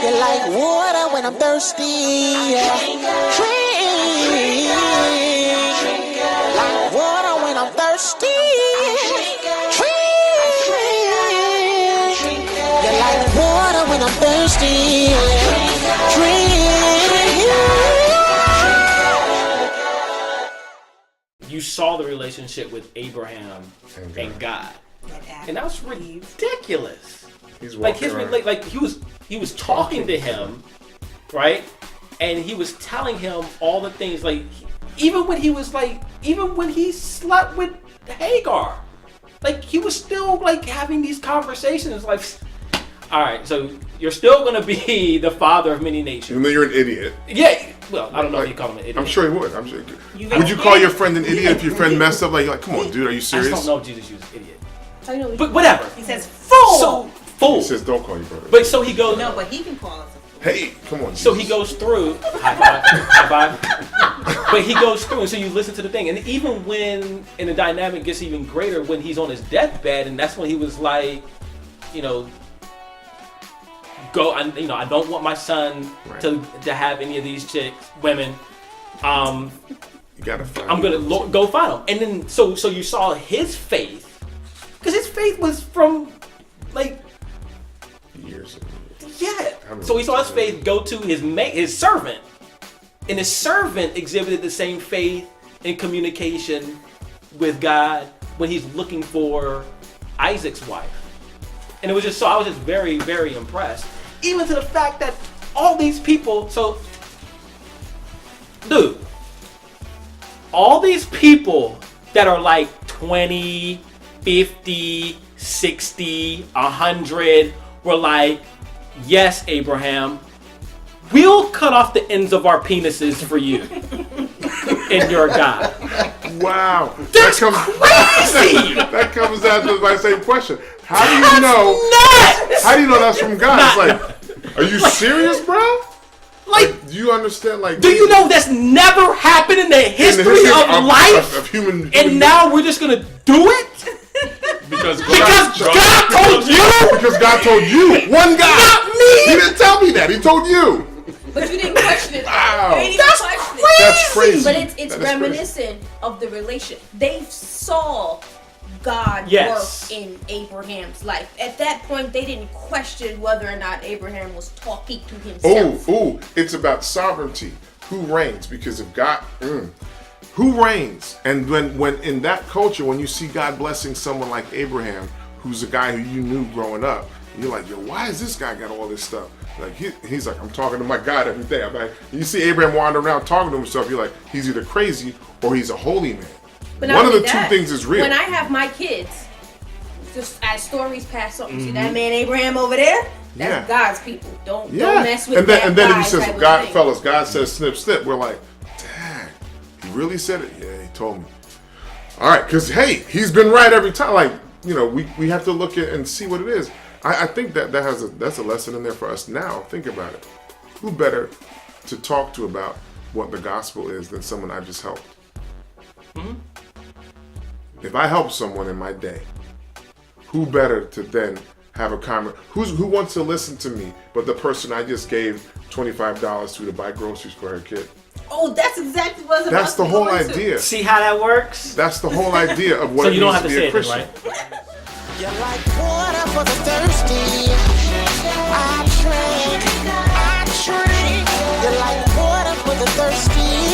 You're like water when I'm thirsty. Drink. Like water when I'm thirsty. Drink. You're like water when I'm thirsty. Drink. You saw the relationship with Abraham and God. And that was ridiculous. He's like his around. like he was talking to him, right? And he was telling him all the things, like even when he slept with Hagar, like he was still like having these conversations. Like, all right, so you're still gonna be the father of many nations. Even though you're an idiot. Yeah. Well, I don't know if you call him an idiot. I'm sure he would. Would you call your friend an idiot if your friend messed up? Like, come on, dude, are you serious? I just don't know if Jesus used idiot. I know But whatever. He says fool. So fool. He says don't call your brother. But so he goes. No, but he can call us a fool. Hey, come on. So he goes through. High five. But he goes through, and so you listen to the thing, and even when, and the dynamic gets even greater when he's on his deathbed, and that's when he was like, you know, I don't want my son to have any of these women. You gotta find. I'm gonna go find him, and then so you saw his faith, because his faith was from like years. Yeah. So he saw his faith go to his servant, and his servant exhibited the same faith in communication with God when he's looking for Isaac's wife, and it was just I was just very, very impressed. Even to the fact that all these people, dude, all these people that are like 20, 50, 60, 100 were like, yes, Abraham, we'll cut off the ends of our penises for you and your God. Wow. That's crazy! That comes down to my same question. How do you know? Nuts! How do you know that's from God? It's like, are you serious, bro? Like, do you understand? Like, do you know that's never happened in the history of life? Of human, and now we're just gonna do it? Because God told you? Because God told you. One guy. Not me! He didn't tell me that. He told you. But you didn't question it. Wow. That's crazy. But it's reminiscent of the relation. They saw God work in Abraham's life. At that point, they didn't question whether or not Abraham was talking to himself. It's about sovereignty. Who reigns? Because if God, who reigns? And when in that culture, when you see God blessing someone like Abraham, who's a guy who you knew growing up, you're like, yo, why has this guy got all this stuff? Like he's like, I'm talking to my God every day. I'm like, you see Abraham wandering around talking to himself, you're like, he's either crazy or he's a holy man. But one of the two things is real. When I have my kids, just as stories pass on, you see that man Abraham over there? That's God's people. Don't mess with that. And then he says, God, fellas, God says snip, snip. We're like, dang, he really said it? Yeah, he told me. All right, because hey, he's been right every time. Like, you know, we have to look at and see what it is. I think that's a lesson in there for us now. Think about it. Who better to talk to about what the gospel is than someone I just helped? Mm-hmm. If I help someone in my day, who better to then have a comment? Who wants to listen to me but the person I just gave $25 to buy groceries for her kid? Oh, that's exactly what I was about That's the whole idea. See how that works? That's the whole idea of what so it you don't means have to to be say a Christian. it, right? You're like water for the thirsty. I drink. You're like water for the thirsty.